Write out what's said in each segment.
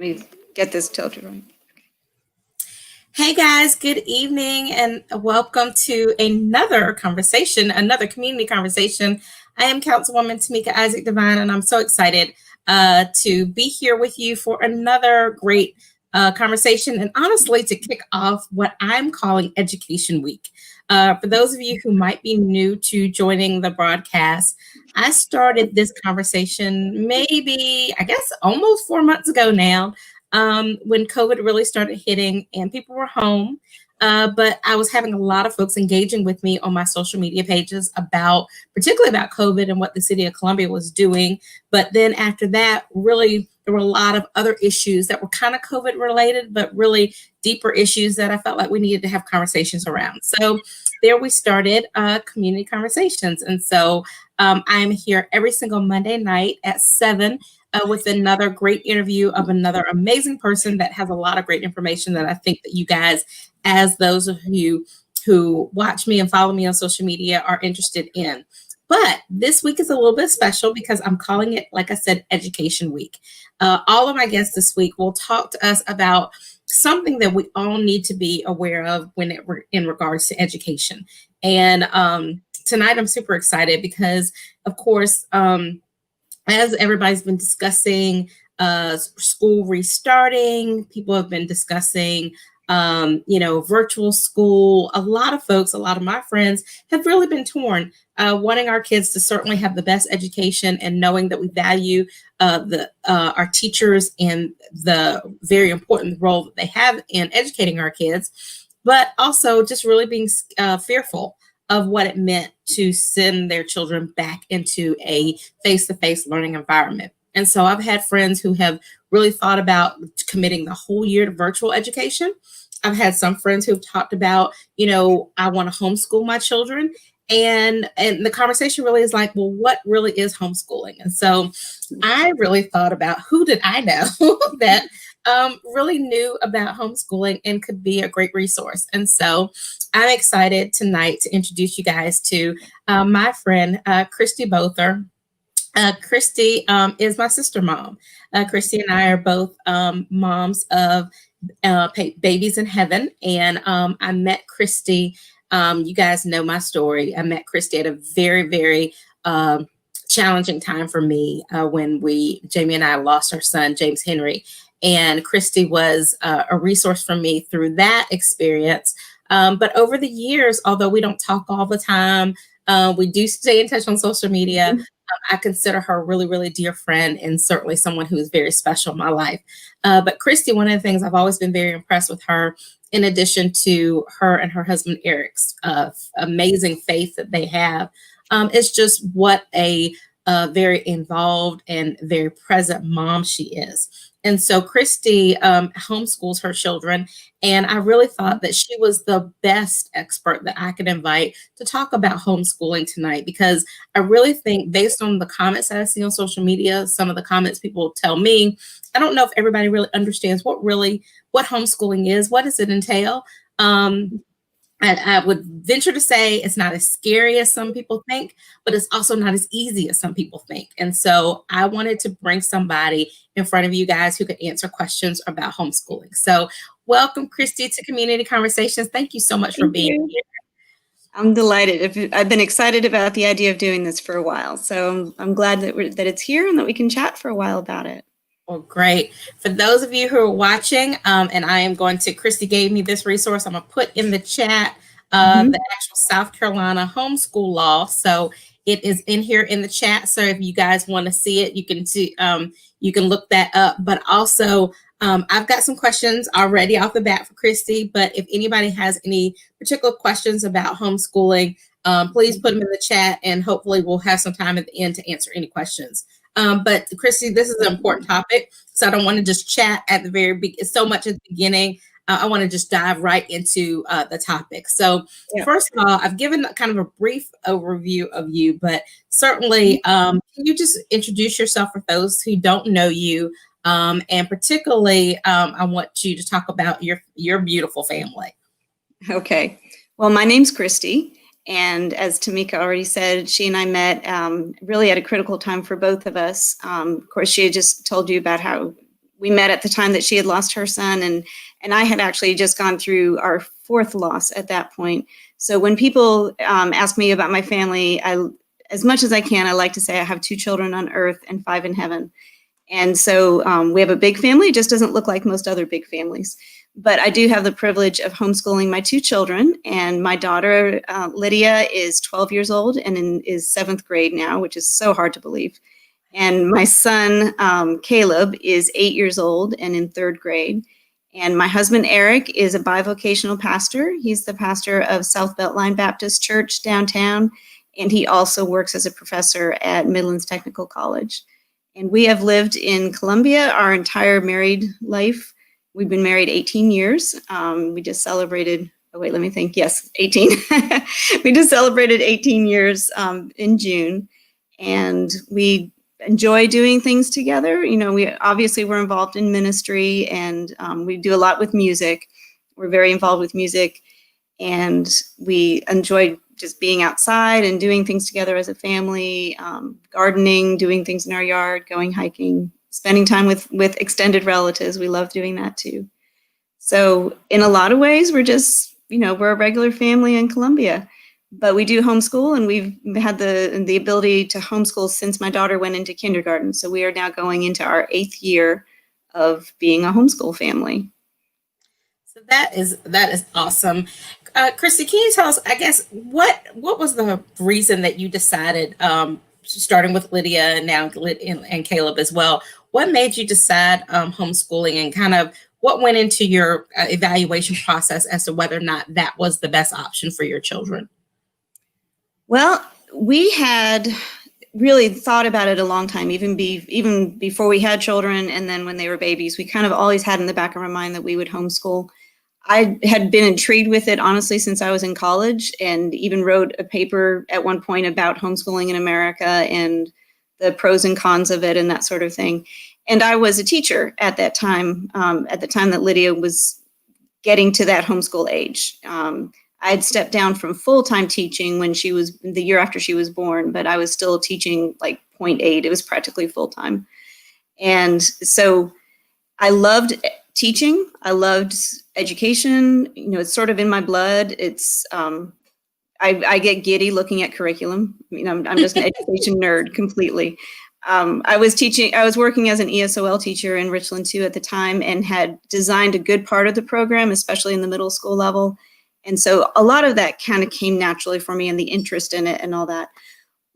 me get this tilted right. Hey guys, good evening and welcome to another conversation, another community conversation. I am Councilwoman Tameika Isaac Devine, and I'm so excited to be here with you for another great conversation, and honestly to kick off what I'm calling Education Week. For those of you who might be new to joining the broadcast, I started this conversation maybe, I guess, almost 4 months ago now, when COVID really started hitting and people were home. But I was having a lot of folks engaging with me on my social media pages particularly about COVID and what the city of Columbia was doing. But then after that, really, there were a lot of other issues that were kind of COVID related, but really deeper issues that I felt like we needed to have conversations around. So there we started community conversations. And so I'm here every single Monday night at 7 with another great interview of another amazing person that has a lot of great information that I think that you guys, as those of you who watch me and follow me on social media, are interested in. But this week is a little bit special because I'm calling it, like I said, Education Week. All of my guests this week will talk to us about something that we all need to be aware of in regards to education. And tonight I'm super excited because, of course, as everybody's been discussing school restarting, people have been discussing virtual school. A lot of folks, a lot of my friends have really been torn, wanting our kids to certainly have the best education and knowing that we value our teachers and the very important role that they have in educating our kids, but also just really being fearful of what it meant to send their children back into a face-to-face learning environment. And so I've had friends who have really thought about committing the whole year to virtual education. I've had some friends who've talked about, I want to homeschool my children. And the conversation really is like, well, what really is homeschooling? And so I really thought about who did I know that really knew about homeschooling and could be a great resource. And so I'm excited tonight to introduce you guys to my friend, Kristi Bothur. Kristi is my sister mom. Kristi and I are both moms of babies in heaven. And I met Kristi. You guys know my story. I met Kristi at a very, very challenging time for me when Jamie and I lost our son, James Henry. And Kristi was a resource for me through that experience. But over the years, although we don't talk all the time, we do stay in touch on social media. I consider her a really, really dear friend and certainly someone who is very special in my life. But Kristi, one of the things I've always been very impressed with her, in addition to her and her husband Eric's amazing faith that they have, is just what a very involved and very present mom she is. And so Kristi homeschools her children, and I really thought that she was the best expert that I could invite to talk about homeschooling tonight, because I really think, based on the comments that I see on social media, some of the comments people tell me, I don't know if everybody really understands what homeschooling is. What does it entail? I would venture to say it's not as scary as some people think, but it's also not as easy as some people think. And so I wanted to bring somebody in front of you guys who could answer questions about homeschooling. So welcome, Kristi, to Community Conversations. Thank you so much for being here. I'm delighted. I've been excited about the idea of doing this for a while. So I'm glad that it's here and that we can chat for a while about it. Well, great. For those of you who are watching, and Kristi gave me this resource, I'm going to put in the chat the actual South Carolina homeschool law. So it is in here in the chat. So if you guys want to see it, you can look that up. But also, I've got some questions already off the bat for Kristi. But if anybody has any particular questions about homeschooling, please put them in the chat, and hopefully we'll have some time at the end to answer any questions. But Kristi, this is an important topic, so I don't want to just chat at the very beginning. So much at the beginning. I want to just dive right into the topic. So First of all, I've given kind of a brief overview of you, but certainly, can you just introduce yourself for those who don't know you? And particularly, I want you to talk about your beautiful family. Okay. Well, my name's Kristi. And as Tameika already said, she and I met really at a critical time for both of us. Of course, she had just told you about how we met at the time that she had lost her son, and I had actually just gone through our fourth loss at that point. So when people ask me about my family, as much as I can, I like to say I have 2 children on earth and 5 in heaven. And so we have a big family. It just doesn't look like most other big families. But I do have the privilege of homeschooling my 2 children. And my daughter, Lydia, is 12 years old and is 7th grade now, which is so hard to believe. And my son, Caleb, is 8 years old and in 3rd grade. And my husband, Eric, is a bivocational pastor. He's the pastor of South Beltline Baptist Church downtown. And he also works as a professor at Midlands Technical College. And we have lived in Columbia our entire married life. We've been married 18 years. We just celebrated, oh wait, let me think. Yes, 18. We just celebrated 18 years in June. And we enjoy doing things together. You know, we're involved in ministry, and we do a lot with music. We're very involved with music, and we enjoy just being outside and doing things together as a family, gardening, doing things in our yard, going hiking, spending time with extended relatives. We love doing that too. So in a lot of ways, we're just, we're a regular family in Columbia, but we do homeschool, and we've had the ability to homeschool since my daughter went into kindergarten. So we are now going into our 8th year of being a homeschool family. So that is awesome. Kristi, can you tell us, I guess, what was the reason that you decided, starting with Lydia and now and Caleb as well, what made you decide homeschooling, and kind of what went into your evaluation process as to whether or not that was the best option for your children? Well, we had really thought about it a long time, even before we had children, and then when they were babies. We kind of always had in the back of our mind that we would homeschool. I had been intrigued with it, honestly, since I was in college, and even wrote a paper at one point about homeschooling in America and the pros and cons of it and that sort of thing. And I was a teacher at that time, at the time that Lydia was getting to that homeschool age. I had stepped down from full-time teaching when she was the year after she was born, but I was still teaching like 0.8. It was practically full-time. And so I loved teaching. I loved education. It's sort of in my blood. It's I get giddy looking at curriculum. I'm just an education nerd completely. I was working as an ESOL teacher in Richland too at the time, and had designed a good part of the program, especially in the middle school level. And so a lot of that kind of came naturally for me, and the interest in it and all that.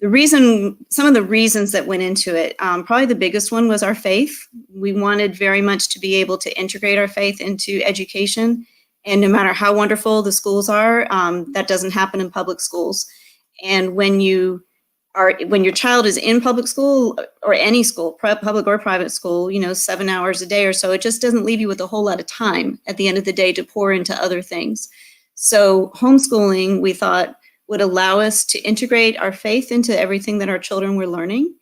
Some of the reasons that went into it, probably the biggest one was our faith. We wanted very much to be able to integrate our faith into education. And no matter how wonderful the schools are, that doesn't happen in public schools. And when your child is in public school, or any school, public or private school, 7 hours a day or so, it just doesn't leave you with a whole lot of time at the end of the day to pour into other things. So homeschooling, we thought, would allow us to integrate our faith into everything that our children were learning.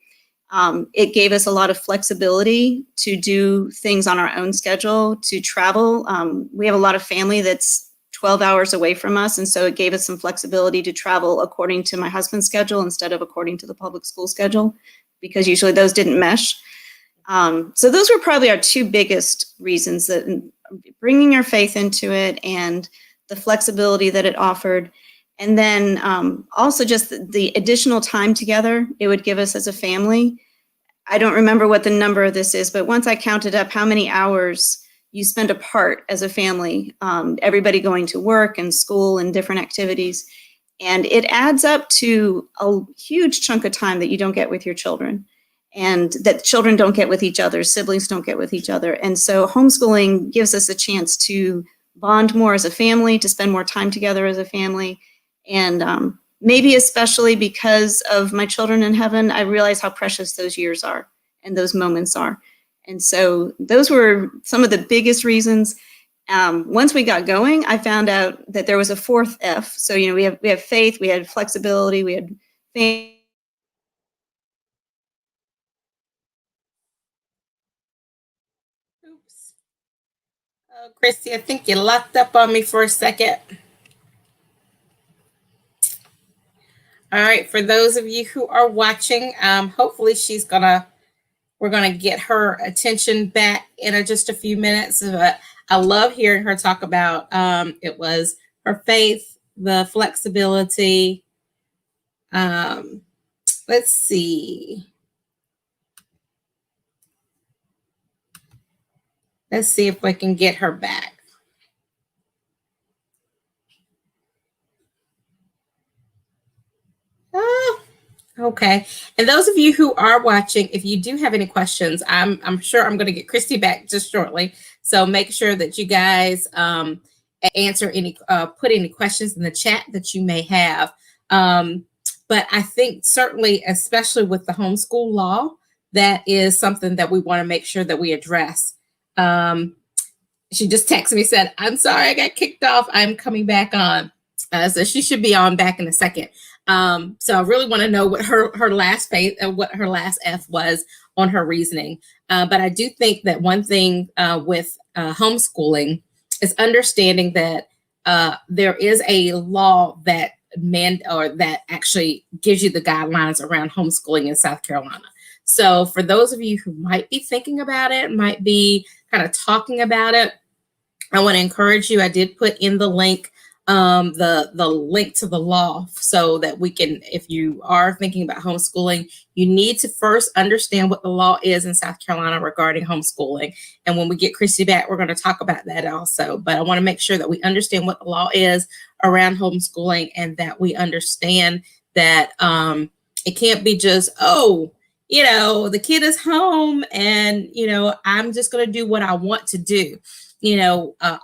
It gave us a lot of flexibility to do things on our own schedule, to travel. We have a lot of family that's 12 hours away from us, and so it gave us some flexibility to travel according to my husband's schedule instead of according to the public school schedule, because usually those didn't mesh. So those were probably our 2 biggest reasons, that bringing our faith into it and the flexibility that it offered. And then also just the additional time together it would give us as a family. I don't remember what the number of this is, but once I counted up how many hours you spend apart as a family, everybody going to work and school and different activities, and it adds up to a huge chunk of time that you don't get with your children, and that children don't get with each other, siblings don't get with each other. And so homeschooling gives us a chance to bond more as a family, to spend more time together as a family. And maybe especially because of my children in heaven, I realize how precious those years are and those moments are. And so those were some of the biggest reasons. Once we got going, I found out that there was a 4th F. So, we have faith, we had flexibility, we had faith. Oops. Oh, Kristi, I think you locked up on me for a second. All right, for those of you who are watching, hopefully she's gonna We're going to get her attention back in just a few minutes. But I love hearing her talk about it was her faith, the flexibility. Let's see. Let's see if we can get her back. Oh, okay. And those of you who are watching, if you do have any questions, I'm sure I'm going to get Kristi back just shortly. So make sure that you guys answer any, put any questions in the chat that you may have. But I think certainly, especially with the homeschool law, that is something that we want to make sure that we address. She just texted me, said, "I'm sorry, I got kicked off. I'm coming back on." So she should be on back in a second. So I really want to know what her last faith and what her last F was on her reasoning. But I do think that one thing with homeschooling is understanding that there is a law that that actually gives you the guidelines around homeschooling in South Carolina. So for those of you who might be thinking about it, might be kind of talking about it, I want to encourage you. I did put in the link, the link to the law, so that we can, if you are thinking about homeschooling, you need to first understand what the law is in South Carolina regarding homeschooling. And when we get Kristi back, we're going to talk about that also. But I want to make sure that we understand what the law is around homeschooling, and that we understand that it can't be just, oh, the kid is home and, I'm just going to do what I want to do.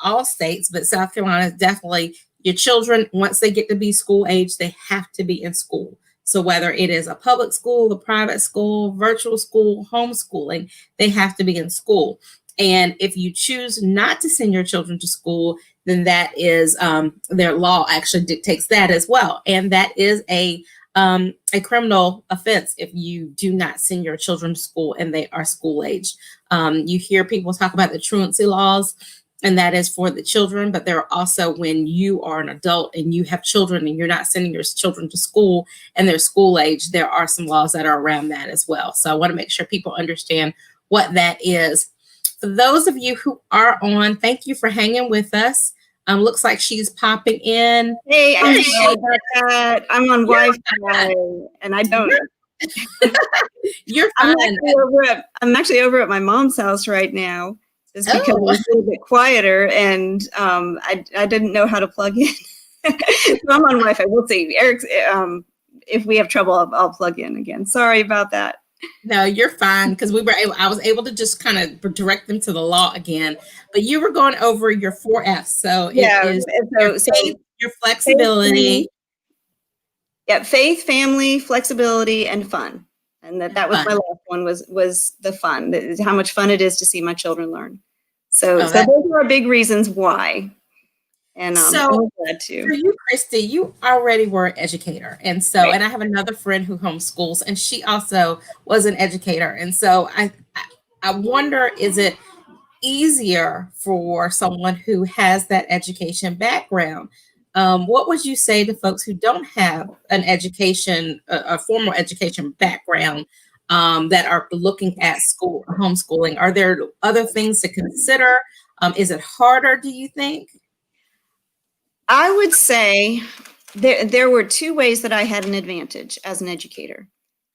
All states, but South Carolina is definitely, your children, once they get to be school age, they have to be in school. So whether it is a public school, a private school, virtual school, homeschooling, they have to be in school. And if you choose not to send your children to school, then that is, their law actually dictates that as well. And that is a criminal offense if you do not send your children to school and they are school age. You hear people talk about the truancy laws, and that is for the children, but there are also when you are an adult and you have children and you're not sending your children to school and they're school age, there are some laws that are around that as well. So I want to make sure people understand what that is. For those of you who are on, thank you for hanging with us. Looks like she's popping in. Hey, I'm sorry about that. I'm on Wi-Fi and I don't. You're fine. I'm actually over at my mom's house right now, just because it was a little bit quieter, and I didn't know how to plug in. So I'm on Wi-Fi. We'll see. Eric's, if we have trouble, I'll plug in again. Sorry about that. No, you're fine, because I was able to just kind of direct them to the law again. But you were going over your 4 F's. So yeah, it is your faith, your flexibility. Faith, family, flexibility, and fun. And that was my last one, was the fun, how much fun it is to see my children learn. So those are big reasons why. And I'm glad to. For you, Kristi, you already were an educator. And so, right. And I have another friend who homeschools, and she also was an educator. And so I wonder, is it easier for someone who has that education background? What would you say to folks who don't have an education, a formal education background, that are looking at homeschooling? Are there other things to consider? Is it harder, do you think? I would say there were 2 ways that I had an advantage as an educator.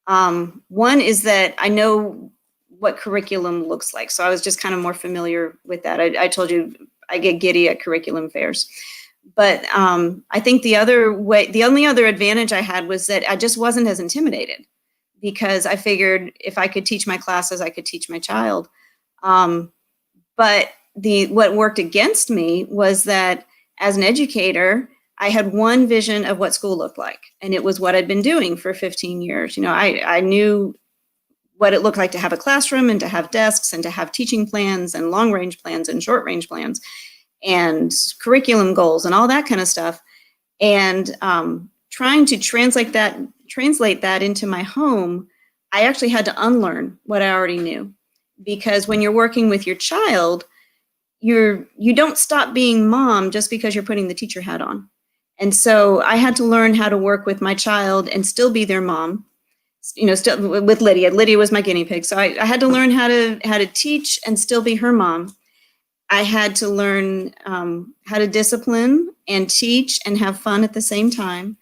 One is that I know what curriculum looks like. So I was just kind of more familiar with that. I told you I get giddy at curriculum fairs. But I think the only other advantage I had was that I just wasn't as intimidated, because I figured if I could teach my classes, I could teach my child. But what worked against me was that as an educator, I had one vision of what school looked like, and it was what I'd been doing for 15 years. I knew what it looked like to have a classroom and to have desks and to have teaching plans and long range plans and short range plans and curriculum goals and all that kind of stuff. And trying to translate that into my home, I actually had to unlearn what I already knew, because when you're working with your child, you don't stop being mom just because you're putting the teacher hat on. And so I had to learn how to work with my child and still be their mom, still with Lydia. Lydia was my guinea pig. So I had to learn how to teach and still be her mom. I had to learn how to discipline and teach and have fun at the same time,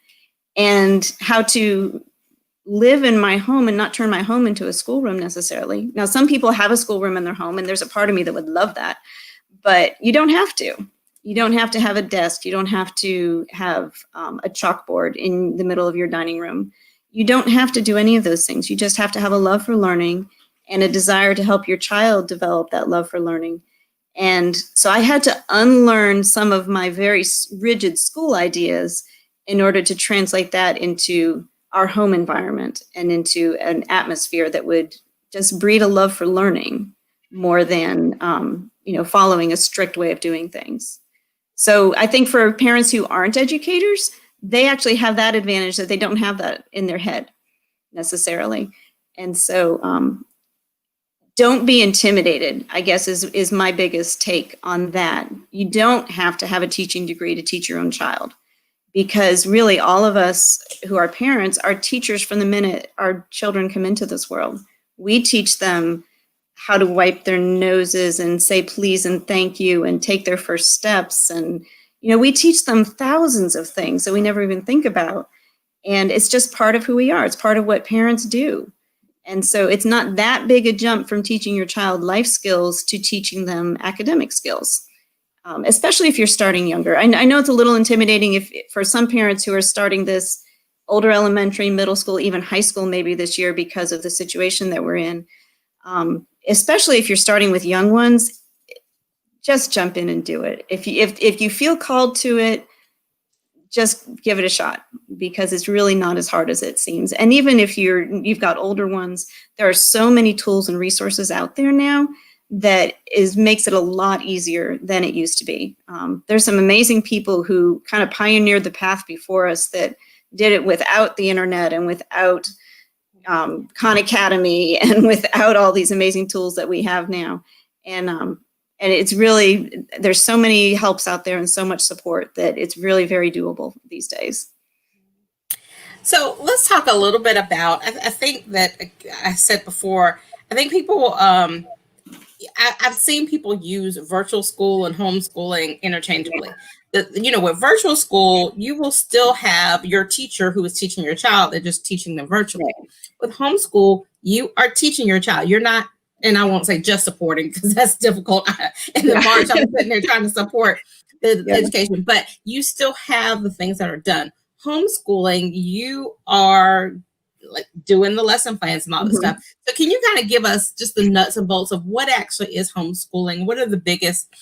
and how to live in my home and not turn my home into a schoolroom necessarily. Now, some people have a schoolroom in their home, and there's a part of me that would love that, but you don't have to. You don't have to have a desk. You don't have to have a chalkboard in the middle of your dining room. You don't have to do any of those things. You just have to have a love for learning and a desire to help your child develop that love for learning. And so I had to unlearn some of my very rigid school ideas in order to translate that into our home environment and into an atmosphere that would just breed a love for learning more than following a strict way of doing things. So I think for parents who aren't educators, they actually have that advantage that they don't have that in their head necessarily. And so don't be intimidated, I guess, is my biggest take on that. You don't have to have a teaching degree to teach your own child, because really all of us who are parents are teachers from the minute our children come into this world. We teach them how to wipe their noses and say please and thank you and take their first steps. And, we teach them thousands of things that we never even think about. And it's just part of who we are. It's part of what parents do. And so it's not that big a jump from teaching your child life skills to teaching them academic skills, especially if you're starting younger. I know it's a little intimidating for some parents who are starting this older elementary, middle school, even high school maybe this year because of the situation that we're in. Especially if you're starting with young ones, just jump in and do it. If you feel called to it, just give it a shot, because it's really not as hard as it seems. And even if you've got older ones, there are so many tools and resources out there now that makes it a lot easier than it used to be. There's some amazing people who kind of pioneered the path before us that did it without the internet and without Khan Academy and without all these amazing tools that we have now. And it's really, there's so many helps out there and so much support that it's really very doable these days. So let's talk a little bit about, I think that I said before, I think people, I've seen people use virtual school and homeschooling interchangeably. With virtual school, you will still have your teacher who is teaching your child. They're just teaching them virtually. Right. With homeschool, you are teaching your child. You're not, and I won't say just supporting, because that's difficult. In the March, I'm sitting there trying to support the education, but you still have the things that are done. Homeschooling, you are like doing the lesson plans and all this stuff. So can you kind of give us just the nuts and bolts of what actually is homeschooling? What are the biggest,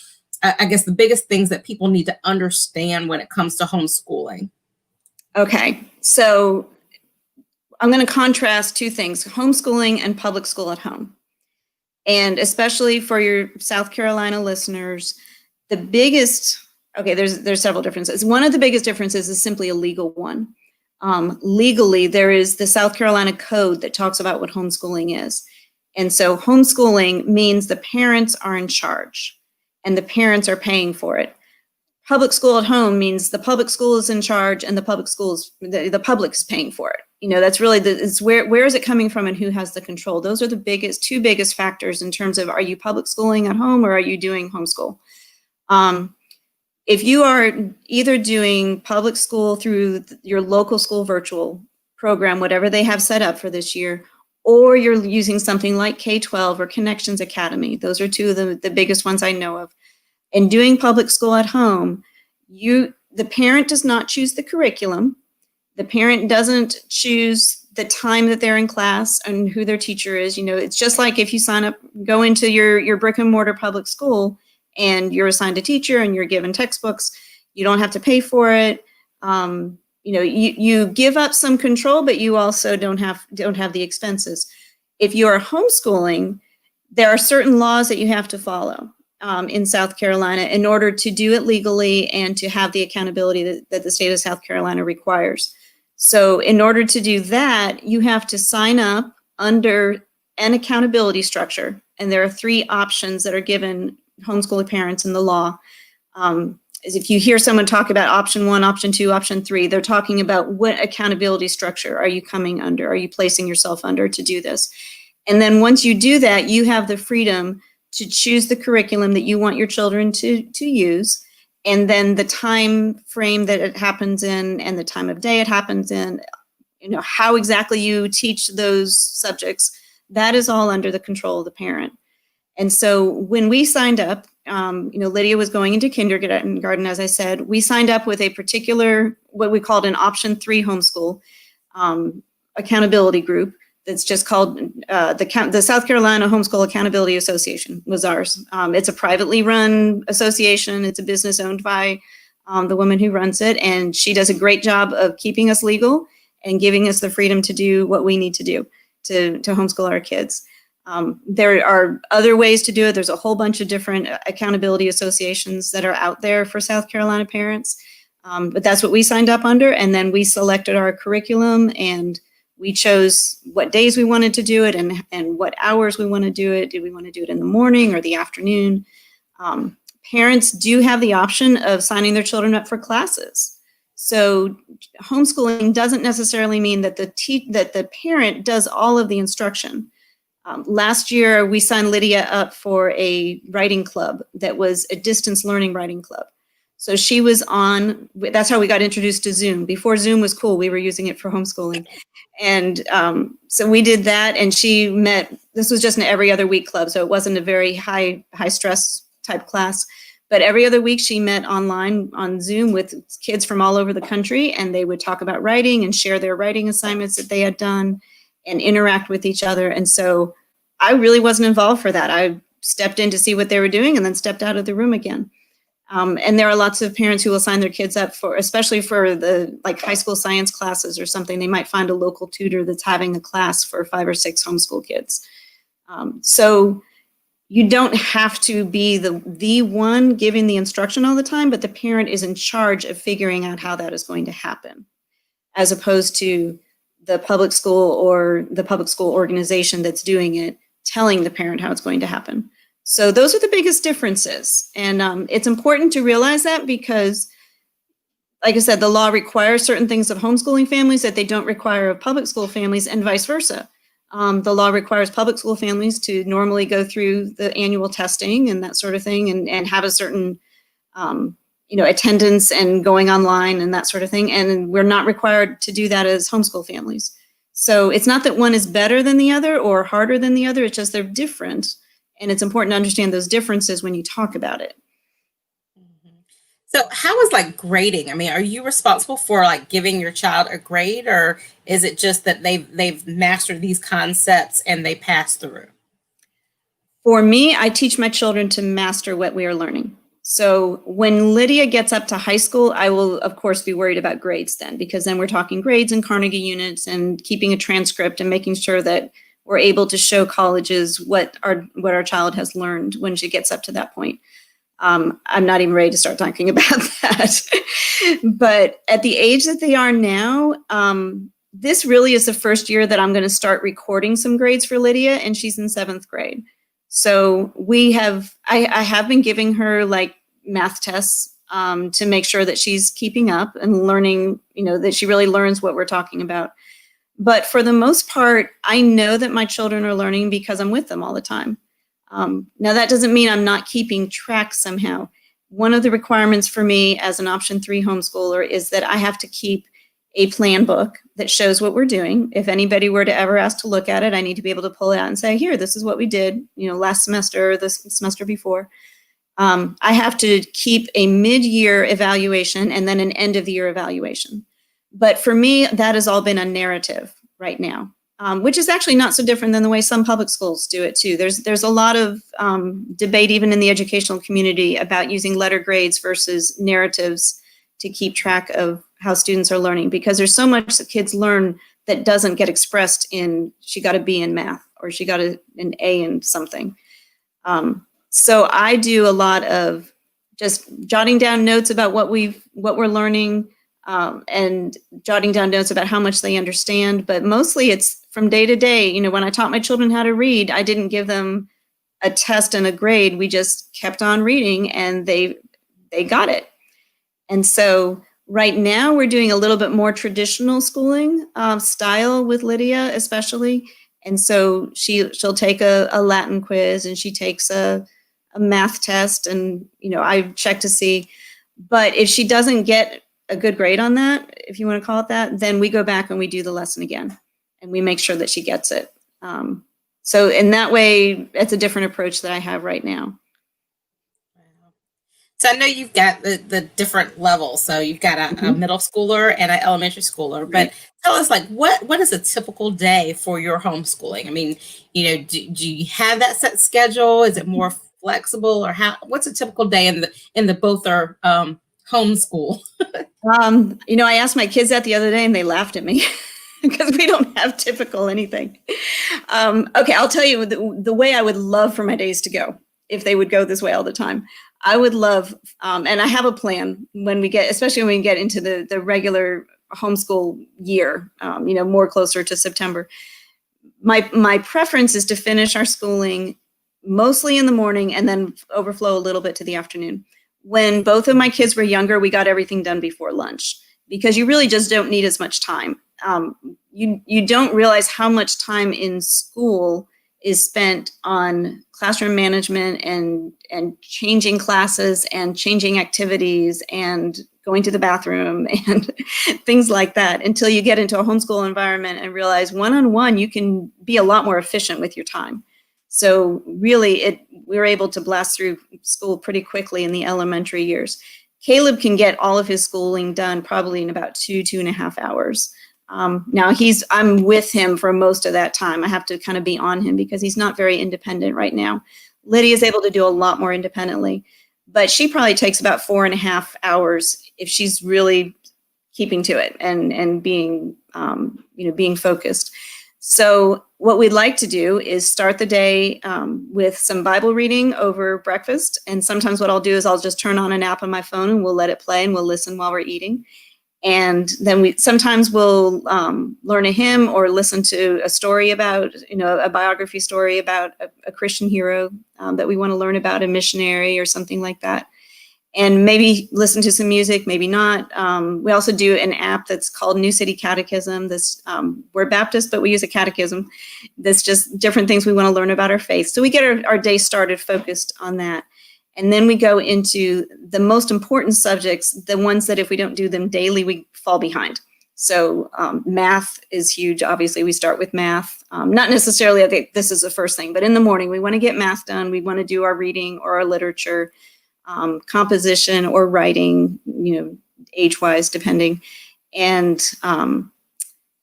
the biggest things that people need to understand when it comes to homeschooling? Okay, so I'm going to contrast two things, homeschooling and public school at home. And especially for your South Carolina listeners, the biggest, there's several differences. One of the biggest differences is simply a legal one. Legally, there is the South Carolina code that talks about what homeschooling is. And so homeschooling means the parents are in charge and the parents are paying for it. Public school at home means the public school is in charge and the public is paying for it. That's really it's where is it coming from and who has the control? Those are the two biggest factors in terms of, are you public schooling at home or are you doing homeschool? If you are either doing public school through your local school virtual program, whatever they have set up for this year, or you're using something like K-12 or Connections Academy, those are two of the biggest ones I know of. And doing public school at home, the parent does not choose the curriculum. The parent doesn't choose the time that they're in class and who their teacher is. It's just like if you go into your brick and mortar public school and you're assigned a teacher and you're given textbooks, you don't have to pay for it. You give up some control, but you also don't have the expenses. If you are homeschooling, there are certain laws that you have to follow in South Carolina in order to do it legally and to have the accountability that the state of South Carolina requires. So in order to do that, you have to sign up under an accountability structure. And there are 3 options that are given homeschooling parents in the law. is if you hear someone talk about option 1, option 2, option 3, they're talking about what accountability structure are you coming under? Are you placing yourself under to do this? And then once you do that, you have the freedom to choose the curriculum that you want your children to use. And then the time frame that it happens in and the time of day it happens in, how exactly you teach those subjects, that is all under the control of the parent. And so when we signed up, Lydia was going into kindergarten, as I said, we signed up with a particular, what we called an option 3 homeschool accountability group. That's just called the South Carolina Homeschool Accountability Association was ours. It's a privately run association. It's a business owned by the woman who runs it, and she does a great job of keeping us legal and giving us the freedom to do what we need to do to homeschool our kids. There are other ways to do it. There's a whole bunch of different accountability associations that are out there for South Carolina parents, but that's what we signed up under, and then we selected our curriculum and we chose what days we wanted to do it and what hours we want to do it. Do we want to do it in the morning or the afternoon? Parents do have the option of signing their children up for classes. So homeschooling doesn't necessarily mean that the parent does all of the instruction. Last year, we signed Lydia up for a writing club that was a distance learning writing club. So she was on, that's how we got introduced to Zoom. Before Zoom was cool, we were using it for homeschooling. And so we did that, and she met, this was just an every other week club, so it wasn't a very high stress type class. But every other week she met online on Zoom with kids from all over the country, and they would talk about writing and share their writing assignments that they had done and interact with each other. And so I really wasn't involved for that. I stepped in to see what they were doing and then stepped out of the room again. And there are lots of parents who will sign their kids up for, especially for the high school science classes or something, they might find a local tutor that's having a class for 5 or 6 homeschool kids. So you don't have to be the one giving the instruction all the time, but the parent is in charge of figuring out how that is going to happen, as opposed to the public school or the public school organization that's doing it, telling the parent how it's going to happen. So those are the biggest differences. And it's important to realize that because, like I said, the law requires certain things of homeschooling families that they don't require of public school families, and vice versa. The law requires public school families to normally go through the annual testing and that sort of thing and have a certain attendance and going online and that sort of thing. And we're not required to do that as homeschool families. So it's not that one is better than the other or harder than the other. It's just they're different. And it's important to understand those differences when you talk about it. So how is grading? I mean, are you responsible for giving your child a grade, or is it just that they've mastered these concepts and they pass through? For me, I teach my children to master what we are learning. So when Lydia gets up to high school, I will, of course, be worried about grades then, because then we're talking grades and Carnegie units and keeping a transcript and making sure that we're able to show colleges what our child has learned when she gets up to that point. I'm not even ready to start talking about that. But at the age that they are now, this really is the first year that I'm going to start recording some grades for Lydia, and she's in 7th grade. So I have been giving her math tests to make sure that she's keeping up and learning, that she really learns what we're talking about. But for the most part, I know that my children are learning because I'm with them all the time. Now, that doesn't mean I'm not keeping track somehow. One of the requirements for me as an option 3 homeschooler is that I have to keep a plan book that shows what we're doing. If anybody were to ever ask to look at it, I need to be able to pull it out and say, here, this is what we did, last semester or the semester before. I have to keep a mid-year evaluation and then an end-of-the-year evaluation. But for me, that has all been a narrative right now, which is actually not so different than the way some public schools do it too. There's a lot of debate even in the educational community about using letter grades versus narratives to keep track of how students are learning, because there's so much that kids learn that doesn't get expressed in she got a B in math or she got an A in something. So I do a lot of just jotting down notes about what we're learning, and jotting down notes about how much they understand. But mostly it's from day to day. When I taught my children how to read, I didn't give them a test and a grade. We just kept on reading and they got it. And so right now we're doing a little bit more traditional schooling style with Lydia, especially. And so she'll take a Latin quiz, and she takes a math test, and I check to see. But if she doesn't get a good grade on that, if you want to call it that, then we go back and we do the lesson again, and we make sure that she gets it. So in that way, it's a different approach that I have right now. So I know you've got the different levels. So you've got a middle schooler and an elementary schooler. But Right. tell us, like, what is a typical day for your homeschooling? I mean, do you have that set schedule? Is it more flexible, or what's a typical day in the Bothur homeschool? I asked my kids that the other day, and they laughed at me because we don't have typical anything. Okay, I'll tell you the way I would love for my days to go, if they would go this way all the time. I would love, and I have a plan especially when we get into the regular homeschool year, more closer to September. My preference is to finish our schooling mostly in the morning and then overflow a little bit to the afternoon. When both of my kids were younger, we got everything done before lunch, because you really just don't need as much time. You don't realize how much time in school is spent on classroom management and changing classes and changing activities and going to the bathroom and things like that, until you get into a homeschool environment and realize one-on-one you can be a lot more efficient with your time. So really, we were able to blast through school pretty quickly in the elementary years. Caleb can get all of his schooling done probably in about 2.5 hours. Now I'm with him for most of that time. I have to kind of be on him because he's not very independent right now. Lydia's able to do a lot more independently, but she probably takes about 4.5 hours if she's really keeping to it and being, being focused. So what we'd like to do is start the day with some Bible reading over breakfast. And sometimes what I'll do is I'll just turn on an app on my phone and we'll let it play and we'll listen while we're eating. And then sometimes we'll learn a hymn or listen to a story about, a biography story about a Christian hero that we want to learn about, a missionary or something like that. And maybe listen to some music, maybe not. We also do an app that's called New City Catechism. We're Baptist, but we use a catechism. That's just different things we want to learn about our faith. So we get our day started focused on that. And then we go into the most important subjects, the ones that if we don't do them daily, we fall behind. So math is huge. Obviously, we start with math. Not necessarily, I think this is the first thing, but in the morning, we want to get math done. We want to do our reading or our literature, composition or writing, age-wise, depending. And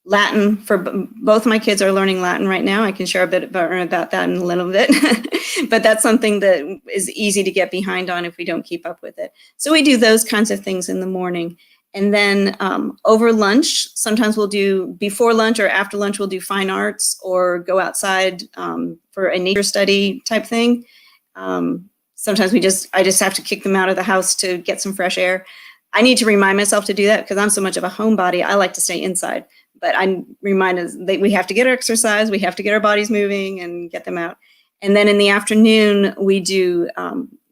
Latin, for both my kids are learning Latin right now. I can share a bit about that in a little bit, but that's something that is easy to get behind on if we don't keep up with it. So we do those kinds of things in the morning. And then over lunch, sometimes before lunch or after lunch, we'll do fine arts or go outside for a nature study type thing. Sometimes I just have to kick them out of the house to get some fresh air. I need to remind myself to do that because I'm so much of a homebody. I like to stay inside. But I'm reminded that we have to get our exercise, we have to get our bodies moving and get them out. And then in the afternoon, we do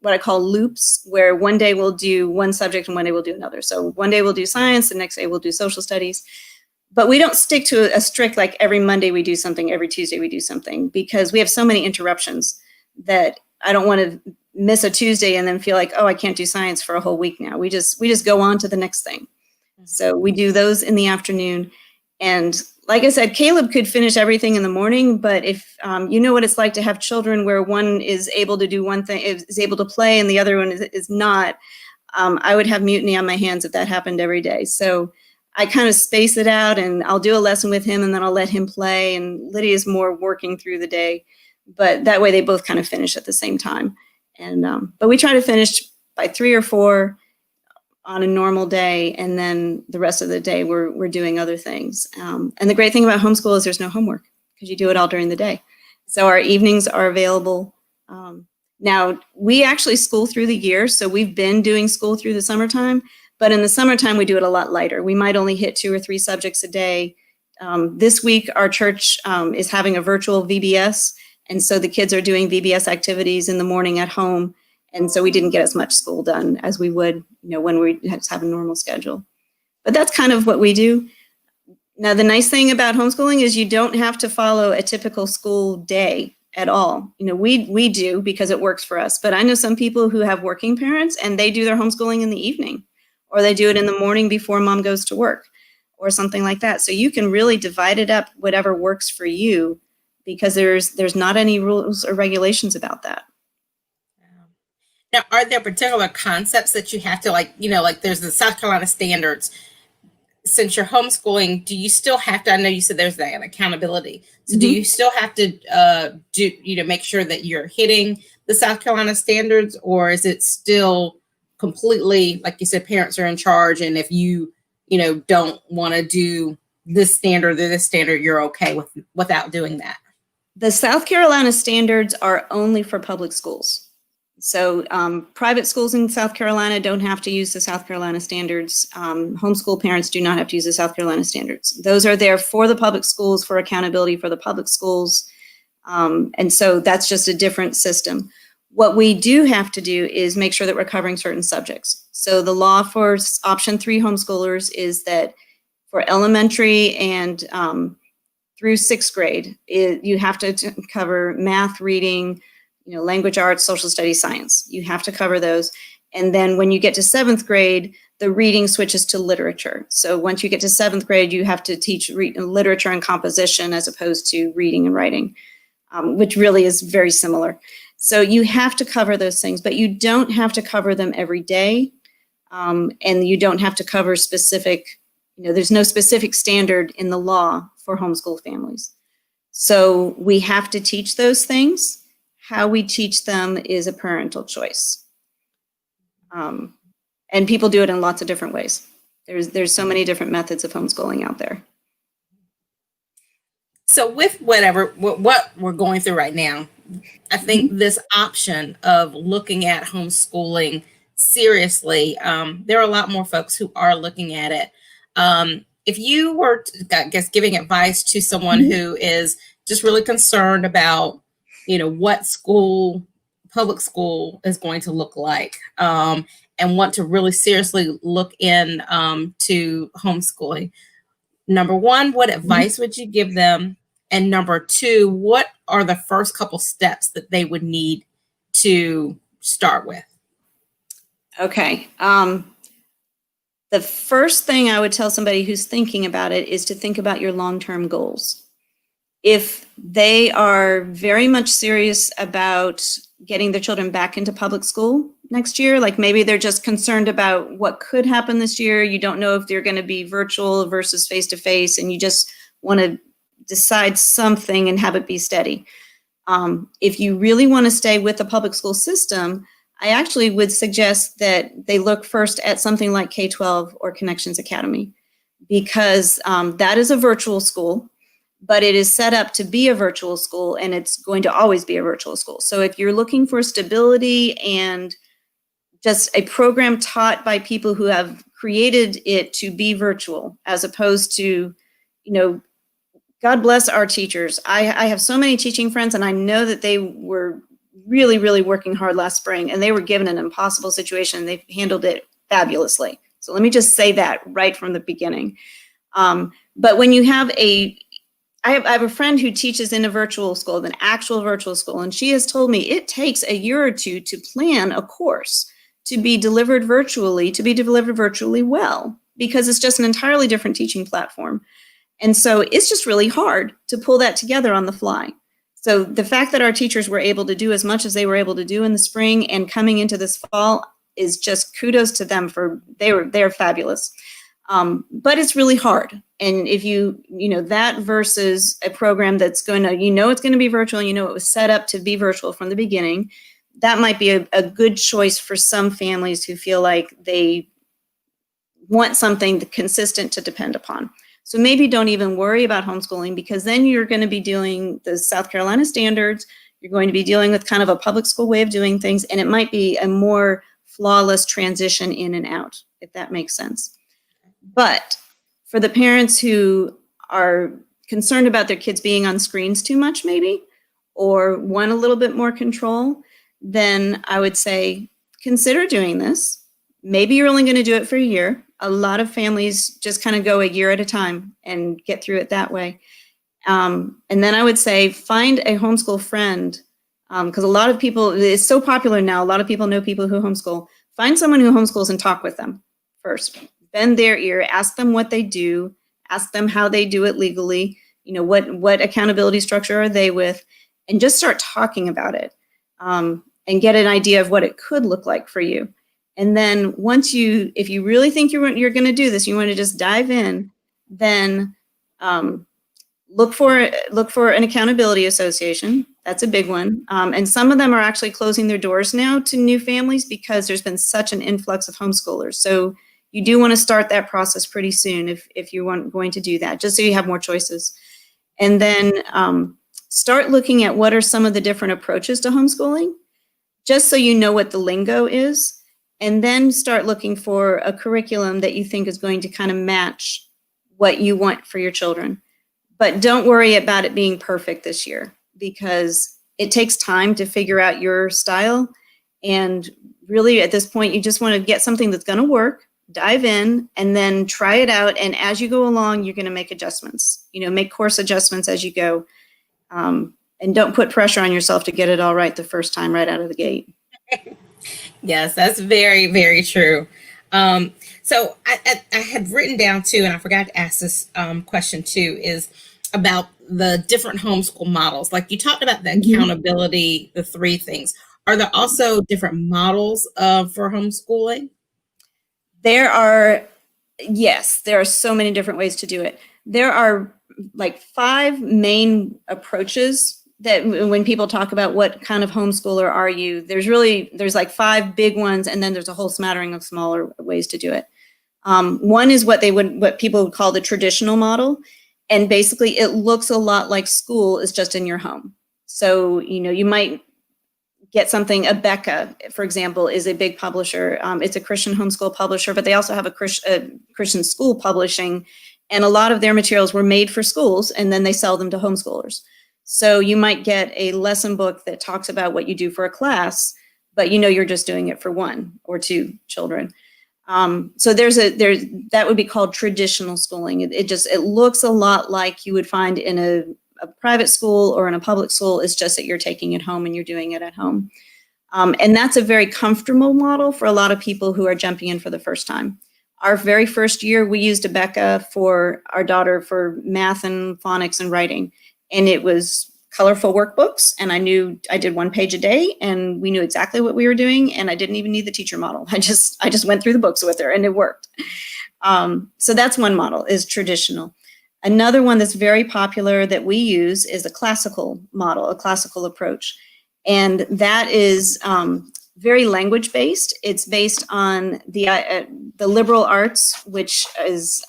what I call loops, where one day we'll do one subject and one day we'll do another. So one day we'll do science, the next day we'll do social studies. But we don't stick to a strict, like every Monday we do something, every Tuesday we do something, because we have so many interruptions that I don't want to miss a Tuesday and then feel like, oh, I can't do science for a whole week now. We just go on to the next thing. So we do those in the afternoon. And like I said, Caleb could finish everything in the morning, but if you know what it's like to have children where one is able to do one thing, is able to play, and the other one is not, I would have mutiny on my hands if that happened every day. So I kind of space it out, and I'll do a lesson with him, and then I'll let him play, and Lydia's more working through the day. But that way they both kind of finish at the same time. And but we try to finish by 3 or 4 on a normal day, and then the rest of the day we're doing other things. And the great thing about homeschool is there's no homework because you do it all during the day. So our evenings are available. Now, we actually school through the year, so we've been doing school through the summertime, but in the summertime we do it a lot lighter. We might only hit 2 or 3 subjects a day. This week, our church is having a virtual VBS, and so the kids are doing VBS activities in the morning at home. And so we didn't get as much school done as we would, when we had to have a normal schedule. But that's kind of what we do. Now, the nice thing about homeschooling is you don't have to follow a typical school day at all. We do because it works for us. But I know some people who have working parents and they do their homeschooling in the evening, or they do it in the morning before mom goes to work or something like that. So you can really divide it up, whatever works for you, because there's not any rules or regulations about that. Now, are there particular concepts that you have to like there's the South Carolina standards? Since you're homeschooling, do you still have to, I know you said there's that accountability. So do you still have to make sure that you're hitting the South Carolina standards, or is it still completely, like you said, parents are in charge, and if you don't want to do this standard or this standard, you're okay without doing that? The South Carolina standards are only for public schools. So private schools in South Carolina don't have to use the South Carolina standards. Homeschool parents do not have to use the South Carolina standards. Those are there for the public schools, for accountability for the public schools. And so that's just a different system. What we do have to do is make sure that we're covering certain subjects. So the law for option 3 homeschoolers is that for elementary and through 6th grade, you have to cover math, reading, language arts, social studies, science. You have to cover those. And then when you get to 7th grade, the reading switches to literature. So once you get to 7th grade, you have to teach literature and composition as opposed to reading and writing, which really is very similar. So you have to cover those things, but you don't have to cover them every day. And you don't have to cover specific, there's no specific standard in the law for homeschool families. So we have to teach those things. How we teach them is a parental choice. And people do it in lots of different ways. There's so many different methods of homeschooling out there. So with what we're going through right now, I think this option of looking at homeschooling seriously, there are a lot more folks who are looking at it. If you were, giving advice to someone who is just really concerned about what public school is going to look like, and want to really seriously look in to homeschooling. Number one, what advice would you give them? And number two, what are the first couple steps that they would need to start with? Okay. The first thing I would tell somebody who's thinking about it is to think about your long-term goals. If they are very much serious about getting their children back into public school next year, like maybe they're just concerned about what could happen this year, you don't know if they're going to be virtual versus face-to-face, and you just want to decide something and have it be steady. If you really want to stay with the public school system, I actually would suggest that they look first at something like K-12 or Connections Academy, because that is a virtual school. But it is set up to be a virtual school, and it's going to always be a virtual school. So if you're looking for stability and just a program taught by people who have created it to be virtual, as opposed to, God bless our teachers. I have so many teaching friends, and I know that they were really, really working hard last spring, and they were given an impossible situation. They handled it fabulously. So let me just say that right from the beginning. But when you have I have a friend who teaches in a virtual school, an actual virtual school, and she has told me it takes a year or two to plan a course to be delivered virtually well, because it's just an entirely different teaching platform. And so it's just really hard to pull that together on the fly. So the fact that our teachers were able to do as much as they were able to do in the spring and coming into this fall is just kudos to them they're fabulous. But it's really hard. And if that versus a program that's going to, it's going to be virtual, it was set up to be virtual from the beginning, that might be a good choice for some families who feel like they want something consistent to depend upon. So maybe don't even worry about homeschooling, because then you're going to be doing the South Carolina standards. You're going to be dealing with kind of a public school way of doing things, and it might be a more flawless transition in and out, if that makes sense. But for the parents who are concerned about their kids being on screens too much, maybe, or want a little bit more control, then I would say, consider doing this. Maybe you're only going to do it for a year. A lot of families just kind of go a year at a time and get through it that way. And then I would say, find a homeschool friend, because a lot of people, it's so popular now, a lot of people know people who homeschool. Find someone who homeschools and talk with them first. Bend their ear, ask them what they do, ask them how they do it legally, what accountability structure are they with, and just start talking about it, and get an idea of what it could look like for you. And then if you really think you're going to do this, you want to just dive in, then look for an accountability association. That's a big one. And some of them are actually closing their doors now to new families because there's been such an influx of homeschoolers. So you do want to start that process pretty soon if you want going to do that, just so you have more choices. And then start looking at what are some of the different approaches to homeschooling, just so you know what the lingo is. And then start looking for a curriculum that you think is going to kind of match what you want for your children. But don't worry about it being perfect this year, because it takes time to figure out your style. And really at this point, you just want to get something that's going to work, dive in, and then try it out. And as you go along, you're going to make adjustments, make course adjustments as you go. And don't put pressure on yourself to get it all right the first time right out of the gate. Yes, that's very, very true. So I had written down too, and I forgot to ask this question too, is about the different homeschool models. Like you talked about the accountability, the three things. Are there also different models for homeschooling? There are so many different ways to do it. There are like 5 main approaches that when people talk about what kind of homeschooler are you, there's like 5 big ones, and then there's a whole smattering of smaller ways to do it. One is what people would call the traditional model. And basically it looks a lot like school, is just in your home. So, you might get something. Abeka, for example, is a big publisher. It's a Christian homeschool publisher, but they also have a Christian school publishing. And a lot of their materials were made for schools, and then they sell them to homeschoolers. So you might get a lesson book that talks about what you do for a class, but you're just doing it for 1 or 2 children. So that would be called traditional schooling. It looks a lot like you would find in a private school or in a public school. It's just that you're taking it home and you're doing it at home. And that's a very comfortable model for a lot of people who are jumping in for the first time. Our very first year, we used Abeka for our daughter for math and phonics and writing. And it was colorful workbooks, and I did 1 page a day, and we knew exactly what we were doing, and I didn't even need the teacher model. I just went through the books with her, and it worked. So that's one model, is traditional. Another one that's very popular that we use is a classical model, a classical approach. And that is very language-based. It's based on the liberal arts, which is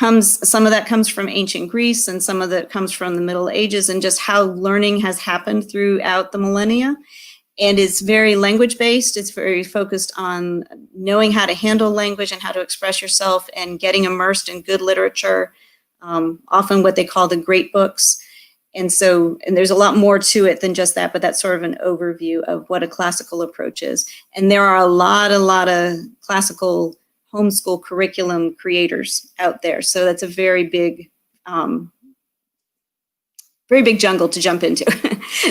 some of that comes from ancient Greece, and some of that comes from the Middle Ages, and just how learning has happened throughout the millennia. And it's very language-based. It's very focused on knowing how to handle language and how to express yourself and getting immersed in good literature, often what they call the great books. And there's a lot more to it than just that, but that's sort of an overview of what a classical approach is. And there are a lot of classical homeschool curriculum creators out there. So that's a very big jungle to jump into.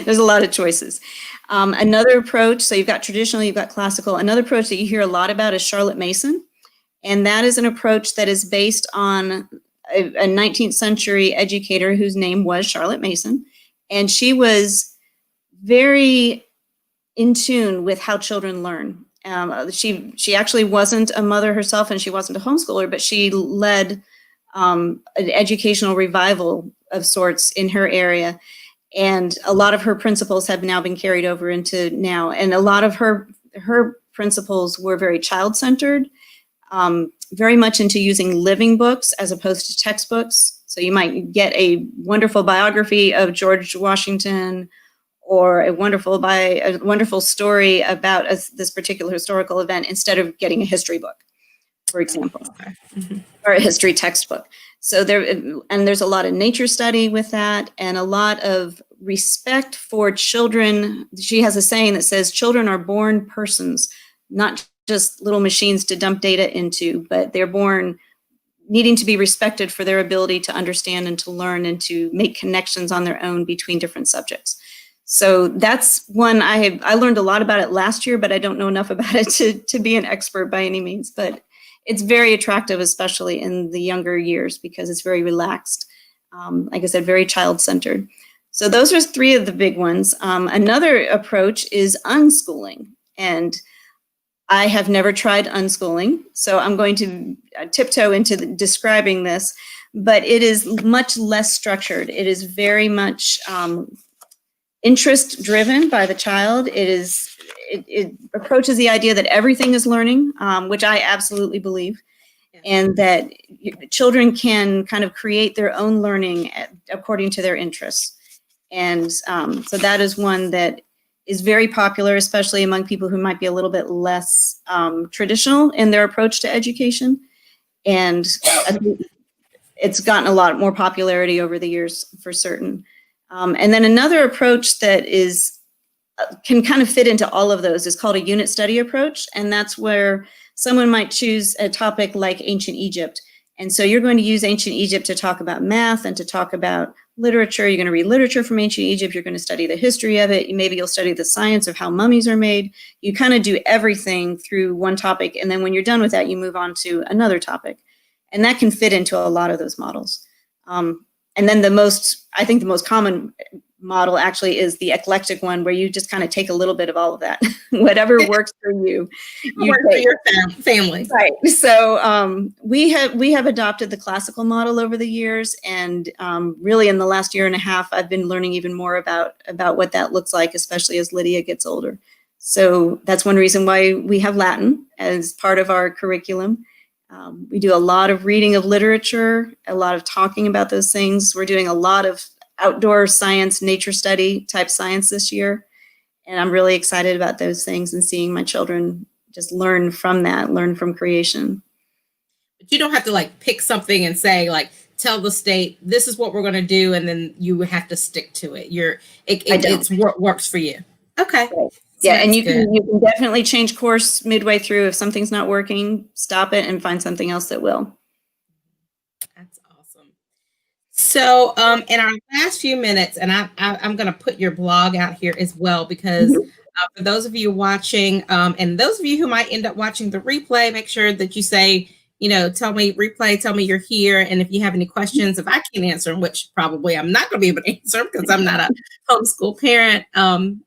There's a lot of choices. Another approach, so you've got traditional, you've got classical. Another approach that you hear a lot about is Charlotte Mason. And that is an approach that is based on a 19th century educator whose name was Charlotte Mason. And she was very in tune with how children learn. She actually wasn't a mother herself, and she wasn't a homeschooler, but she led an educational revival of sorts in her area. And a lot of her principles have now been carried over into now. And a lot of her principles were very child-centered, very much into using living books as opposed to textbooks. So you might get a wonderful biography of George Washington, or a wonderful story about this particular historical event, instead of getting a history book. for example, Okay. Mm-hmm. or a history textbook. So there's a lot of nature study with that, and a lot of respect for children. She has a saying that says, children are born persons, not just little machines to dump data into, but they're born needing to be respected for their ability to understand and to learn and to make connections on their own between different subjects. So that's one I learned a lot about it last year, but I don't know enough about it to be an expert by any means. But it's very attractive, especially in the younger years, because it's very relaxed. Like I said, very child-centered. So those are three of the big ones. Another approach is unschooling. And I have never tried unschooling, so I'm going to tiptoe into describing this, but it is much less structured. It is very much interest driven by the child. It approaches the idea that everything is learning, which I absolutely believe, and that children can kind of create their own learning according to their interests. And so that is one that is very popular, especially among people who might be a little bit less traditional in their approach to education. And it's gotten a lot more popularity over the years for certain. And then another approach that can kind of fit into all of those is called a unit study approach. And that's where someone might choose a topic like ancient Egypt. And so you're going to use ancient Egypt to talk about math and to talk about literature. You're going to read literature from ancient Egypt. You're going to study the history of it. Maybe you'll study the science of how mummies are made. You kind of do everything through one topic. And then when you're done with that, you move on to another topic. And that can fit into a lot of those models. And then I think the most common model actually is the eclectic one, where you just kind of take a little bit of all of that. Whatever works for you. Works for your family. Right. So we have adopted the classical model over the years, and really in the last year and a half, I've been learning even more about what that looks like, especially as Lydia gets older. So that's one reason why we have Latin as part of our curriculum. We do a lot of reading of literature, a lot of talking about those things. We're doing a lot of outdoor science, nature study type science this year. And I'm really excited about those things and seeing my children just learn from that, learn from creation. But you don't have to like pick something and say like, tell the state, this is what we're going to do. And then you have to stick to it. It's what works for you. Okay. Right. Yeah, and you can definitely change course midway through. If something's not working, stop it and find something else that will. That's awesome. So in our last few minutes, and I'm going to put your blog out here as well, because for those of you watching, and those of you who might end up watching the replay, make sure that you say, tell me you're here. And if you have any questions, if I can't answer them, which probably I'm not going to be able to answer because I'm not a homeschool parent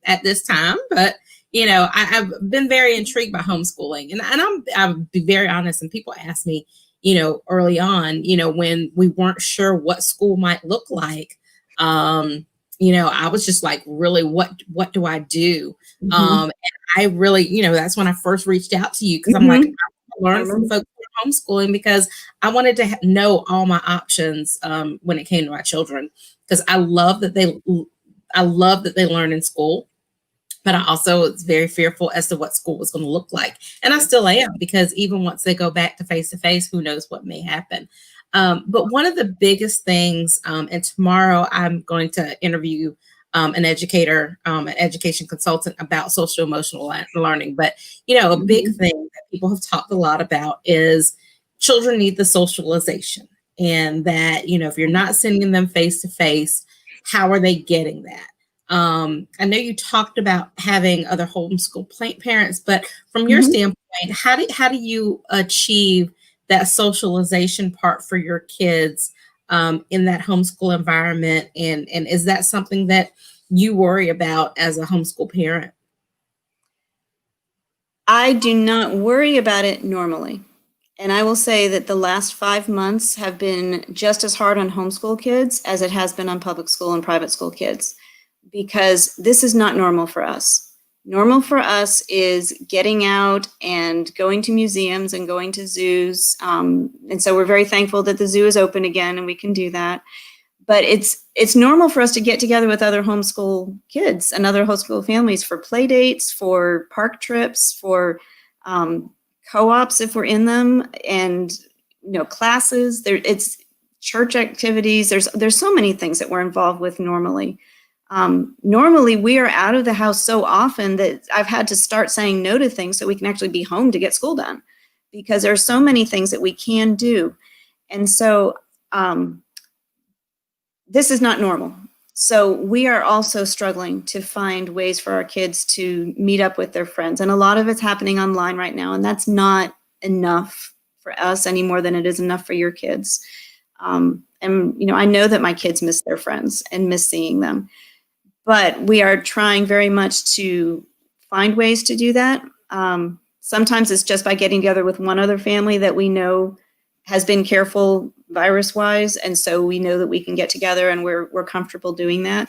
at this time, but I've been very intrigued by homeschooling, and I'll be very honest. And people ask me, early on, when we weren't sure what school might look like, I was just like, really, what do I do? And I really, that's when I first reached out to you, because I'm like, I learned from folks who are homeschooling, because I wanted to know all my options when it came to my children, because I love that they learn in school. But I also was very fearful as to what school was going to look like. And I still am, because even once they go back to face, who knows what may happen. But one of the biggest things, and tomorrow I'm going to interview an educator, an education consultant about social emotional learning. But, a big thing that people have talked a lot about is children need the socialization. And that, if you're not sending them face to face, how are they getting that? I know you talked about having other homeschool parents, but from your standpoint, how do you achieve that socialization part for your kids in that homeschool environment? And is that something that you worry about as a homeschool parent? I do not worry about it normally. And I will say that the last 5 months have been just as hard on homeschool kids as it has been on public school and private school kids, because this is not normal for us. Normal for us is getting out and going to museums and going to zoos. And so we're very thankful that the zoo is open again and we can do that. But it's normal for us to get together with other homeschool kids and other homeschool families for play dates, for park trips, for co-ops if we're in them, and classes. It's church activities. There's so many things that we're involved with normally. Normally, we are out of the house so often that I've had to start saying no to things so we can actually be home to get school done, because there are so many things that we can do. And so this is not normal. So we are also struggling to find ways for our kids to meet up with their friends. And a lot of it's happening online right now, and that's not enough for us any more than it is enough for your kids. And I know that my kids miss their friends and miss seeing them. But we are trying very much to find ways to do that. Sometimes it's just by getting together with one other family that we know has been careful virus-wise, and so we know that we can get together and we're comfortable doing that.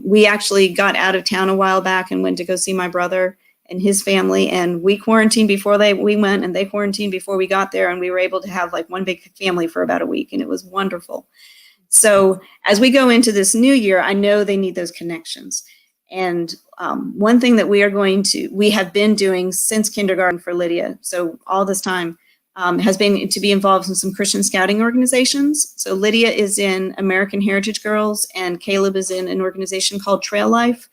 We actually got out of town a while back and went to go see my brother and his family, and we quarantined before we went, and they quarantined before we got there, and we were able to have like one big family for about a week, and it was wonderful. So as we go into this new year, I know they need those connections. And one thing that we have been doing since kindergarten for Lydia, so all this time, has been to be involved in some Christian scouting organizations. So Lydia is in American Heritage Girls, and Caleb is in an organization called Trail Life.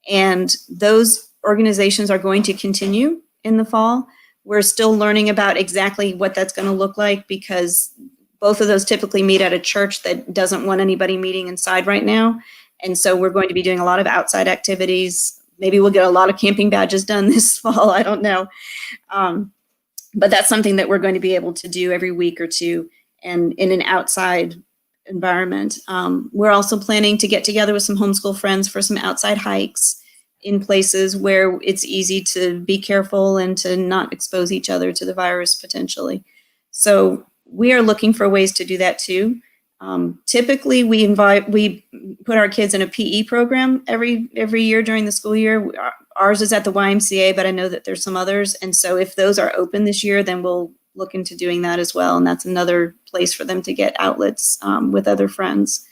And those organizations are going to continue in the fall. We're still learning about exactly what that's going to look like, because both of those typically meet at a church that doesn't want anybody meeting inside right now. And so we're going to be doing a lot of outside activities. Maybe we'll get a lot of camping badges done this fall. I don't know. But that's something that we're going to be able to do every week or two, and in an outside environment. We're also planning to get together with some homeschool friends for some outside hikes in places where it's easy to be careful and to not expose each other to the virus potentially. So we are looking for ways to do that too. Typically, we put our kids in a PE program every year during the school year. Ours is at the YMCA, but I know that there's some others. And so if those are open this year, then we'll look into doing that as well. And that's another place for them to get outlets with other friends.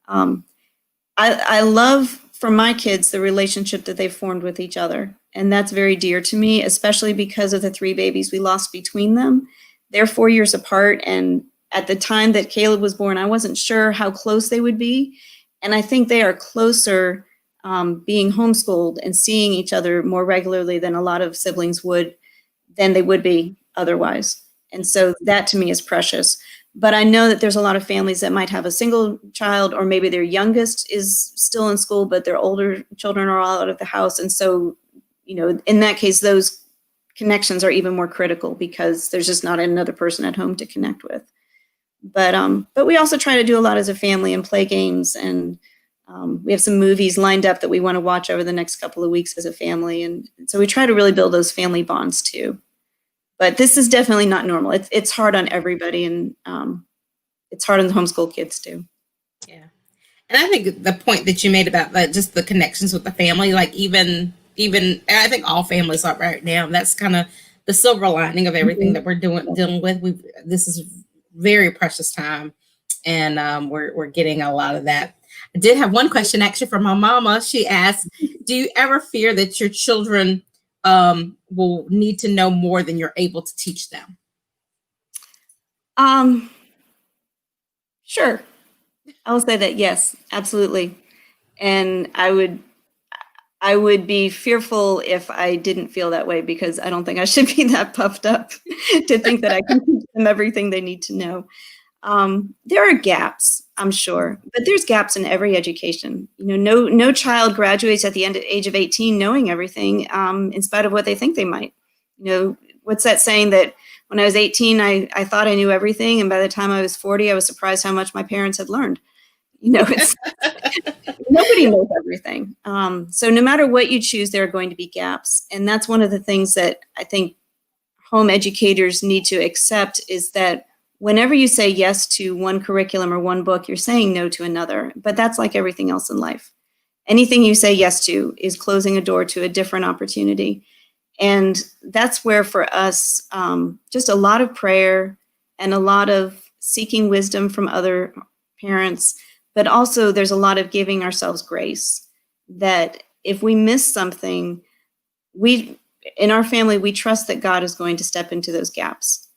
I love, for my kids, the relationship that they've formed with each other. And that's very dear to me, especially because of the 3 babies we lost between them. They're 4 years apart, and at the time that Caleb was born, I wasn't sure how close they would be. And I think they are closer being homeschooled and seeing each other more regularly than a lot of siblings than they would be otherwise. And so that to me is precious. But I know that there's a lot of families that might have a single child, or maybe their youngest is still in school, but their older children are all out of the house. And so, in that case, those connections are even more critical because there's just not another person at home to connect with. But we also try to do a lot as a family and play games, and we have some movies lined up that we want to watch over the next couple of weeks as a family. And so we try to really build those family bonds too. But this is definitely not normal. It's hard on everybody, and it's hard on the homeschool kids too. Yeah. And I think the point that you made about just the connections with the family, like even I think all families are right now. That's kind of the silver lining of everything that we're dealing with. This is very precious time, and we're getting a lot of that. I did have one question actually from my mama. She asked, do you ever fear that your children will need to know more than you're able to teach them? Sure. I will say that yes, absolutely. And I would be fearful if I didn't feel that way, because I don't think I should be that puffed up to think that I can teach them everything they need to know. There are gaps, I'm sure, but there's gaps in every education. No child graduates at the age of 18 knowing everything, in spite of what they think they might. What's that saying that when I was 18, I thought I knew everything, and by the time I was 40, I was surprised how much my parents had learned. It's nobody knows everything. So no matter what you choose, there are going to be gaps. And that's one of the things that I think home educators need to accept, is that whenever you say yes to one curriculum or one book, you're saying no to another. But that's like everything else in life. Anything you say yes to is closing a door to a different opportunity. And that's where for us, just a lot of prayer and a lot of seeking wisdom from other parents. But also there's a lot of giving ourselves grace, that if we miss something, we in our family, we trust that God is going to step into those gaps.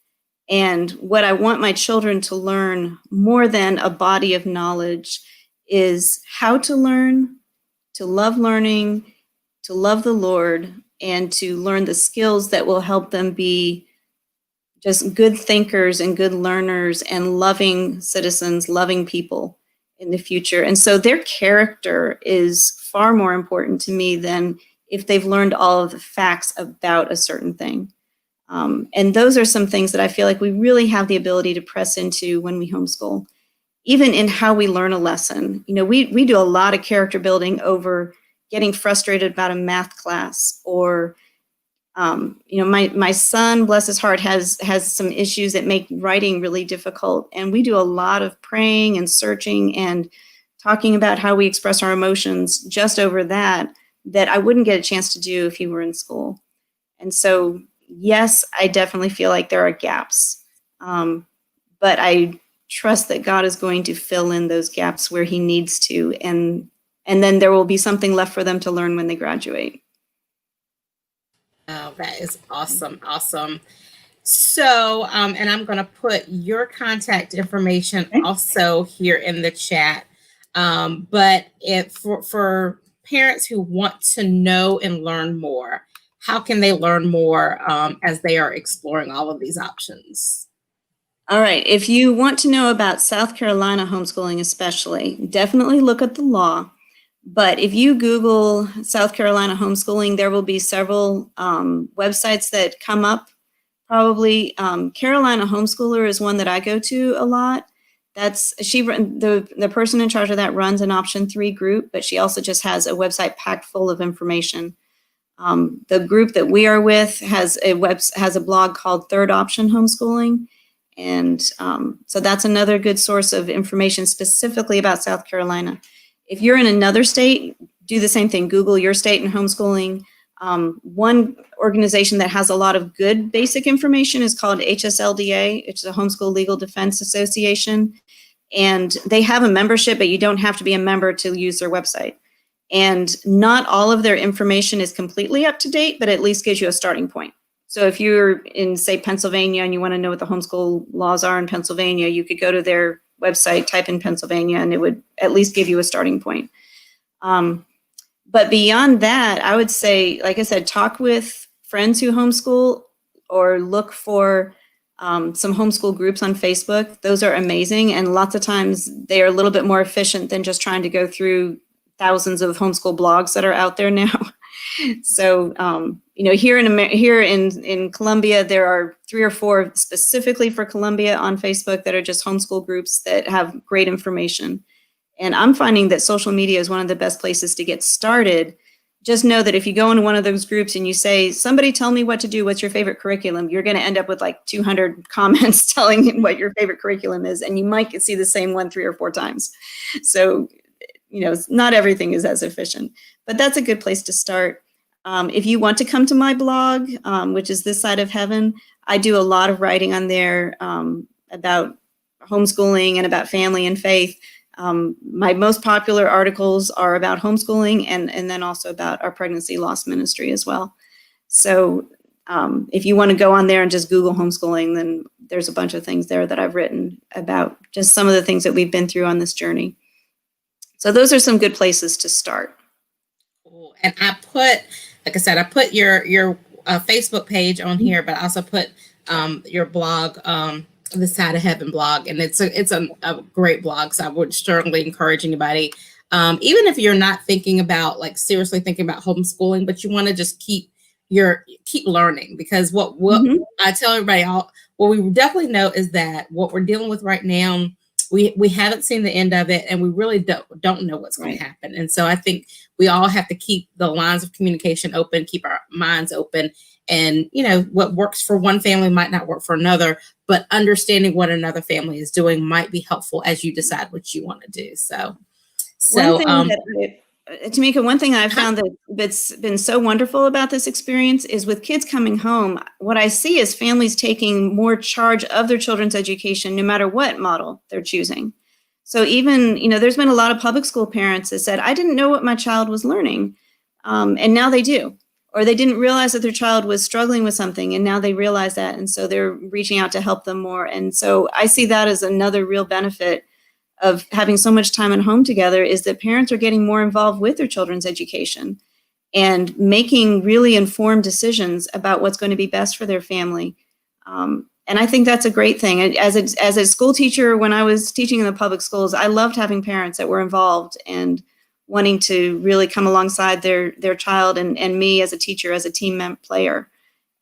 And what I want my children to learn more than a body of knowledge is how to learn, to love learning, to love the Lord, and to learn the skills that will help them be just good thinkers and good learners and loving citizens, loving people in the future. And so their character is far more important to me than if they've learned all of the facts about a certain thing. And those are some things that I feel like we really have the ability to press into when we homeschool, even in how we learn a lesson. We do a lot of character building over getting frustrated about a math class, or my son, bless his heart, has some issues that make writing really difficult. And we do a lot of praying and searching and talking about how we express our emotions just over that I wouldn't get a chance to do if he were in school. And so, yes, I definitely feel like there are gaps. But I trust that God is going to fill in those gaps where he needs to. And then there will be something left for them to learn when they graduate. Oh, that is awesome. Awesome. So, and I'm going to put your contact information also here in the chat. But for parents who want to know and learn more, how can they learn more as they are exploring all of these options? All right. If you want to know about South Carolina homeschooling especially, definitely look at the law. But if you Google South Carolina homeschooling, there will be several websites that come up. Probably Carolina Homeschooler is one that I go to a lot. The person in charge of that runs an Option 3 group, but she also just has a website packed full of information. The group that we are with has a blog called Third Option Homeschooling. And so that's another good source of information specifically about South Carolina. If you're in another state, do the same thing. Google your state and homeschooling. One organization that has a lot of good basic information is called HSLDA. It's the Homeschool Legal Defense Association. And they have a membership, but you don't have to be a member to use their website. And not all of their information is completely up to date, but at least gives you a starting point. So if you're in, say, Pennsylvania and you want to know what the homeschool laws are in Pennsylvania, you could go to their website, type in Pennsylvania, and it would at least give you a starting point. But beyond that, I would say, like I said, talk with friends who homeschool, or look for some homeschool groups on Facebook. Those are amazing. And lots of times they are a little bit more efficient than just trying to go through thousands of homeschool blogs that are out there now. So, here in Columbia, there are 3 or 4 specifically for Columbia on Facebook that are just homeschool groups that have great information. And I'm finding that social media is one of the best places to get started. Just know that if you go into one of those groups and you say, somebody tell me what to do, what's your favorite curriculum, you're going to end up with like 200 comments telling what your favorite curriculum is. And you might see the same one 3 or 4 times. So, not everything is as efficient, but that's a good place to start. If you want to come to my blog, which is This Side of Heaven, I do a lot of writing on there about homeschooling and about family and faith. My most popular articles are about homeschooling and then also about our pregnancy loss ministry as well. So if you want to go on there and just Google homeschooling, then there's a bunch of things there that I've written about just some of the things that we've been through on this journey. So those are some good places to start. Cool. And I put your Facebook page on here, but I also put your blog, the Side of Heaven blog, and it's a great blog. So I would certainly encourage anybody, even if you're not thinking about seriously thinking about homeschooling, but you want to just keep learning, because what I tell everybody, what we definitely know is that what we're dealing with right now, we haven't seen the end of it, and we really don't know what's going to happen. And so I think we all have to keep the lines of communication open, keep our minds open. And, what works for one family might not work for another, but understanding what another family is doing might be helpful as you decide what you want to do. Tameika, one thing I've found that's been so wonderful about this experience is with kids coming home, what I see is families taking more charge of their children's education, no matter what model they're choosing. So even, there's been a lot of public school parents that said, I didn't know what my child was learning. And now they do. or they didn't realize that their child was struggling with something, and now they realize that, and so they're reaching out to help them more. And so I see that as another real benefit of having so much time at home together, is that parents are getting more involved with their children's education and making really informed decisions about what's going to be best for their family. And I think that's a great thing. As a school teacher, when I was teaching in the public schools, I loved having parents that were involved and wanting to really come alongside their child and me as a teacher, as a team player.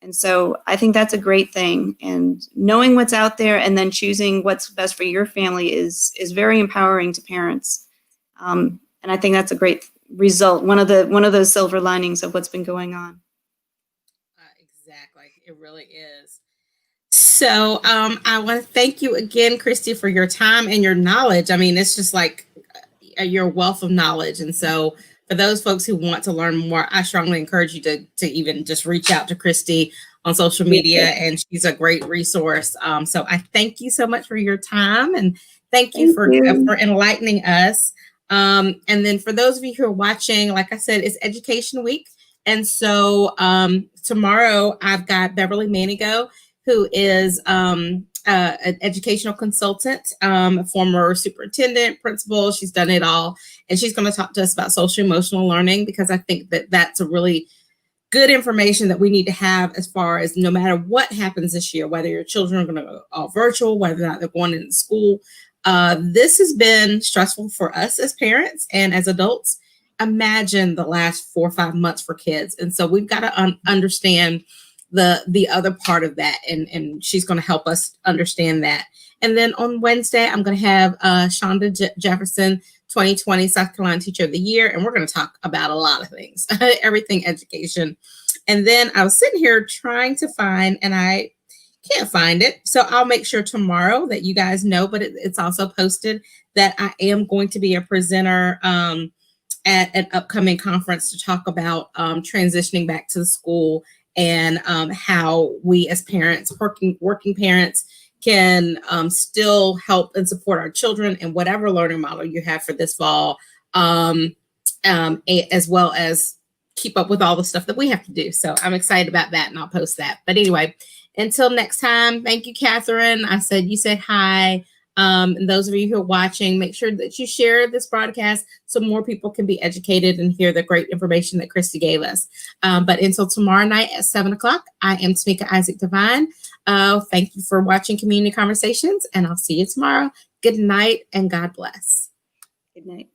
And so I think that's a great thing. And knowing what's out there and then choosing what's best for your family is very empowering to parents. And I think that's a great result. One of those silver linings of what's been going on. Exactly. It really is. So I want to thank you again, Kristi, for your time and your knowledge. I mean, it's just like your wealth of knowledge. And so for those folks who want to learn more, I strongly encourage you to even just reach out to Kristi on social media, and she's a great resource. So I thank you so much for your time, and thank you for enlightening us. And then for those of you who are watching, like I said, it's Education Week. And so tomorrow I've got Beverly Manigo, who is an educational consultant, former superintendent, principal. She's done it all. And she's going to talk to us about social emotional learning, because I think that that's a really good information that we need to have, as far as no matter what happens this year, whether your children are going to go all virtual, whether or not they're going into school. This has been stressful for us as parents and as adults. Imagine the last 4 or 5 months for kids. And so we've got to understand the other part of that, and she's going to help us understand that. And then on Wednesday, I'm going to have Shonda Jefferson, 2020 South Carolina Teacher of the Year, and we're going to talk about a lot of things, everything education. And then I was sitting here trying to find, and I can't find it, so I'll make sure tomorrow that you guys know, but it's also posted that I am going to be a presenter at an upcoming conference to talk about transitioning back to the school, and how we as parents, working parents, can still help and support our children in whatever learning model you have for this fall, as well as keep up with all the stuff that we have to do. So I'm excited about that, and I'll post that. But anyway, until next time, thank you, Catherine. You said hi. And those of you who are watching, make sure that you share this broadcast so more people can be educated and hear the great information that Kristi gave us. But until tomorrow night at 7 o'clock, I am Tameika Isaac Divine. Thank you for watching Community Conversations, and I'll see you tomorrow. Good night, and God bless. Good night.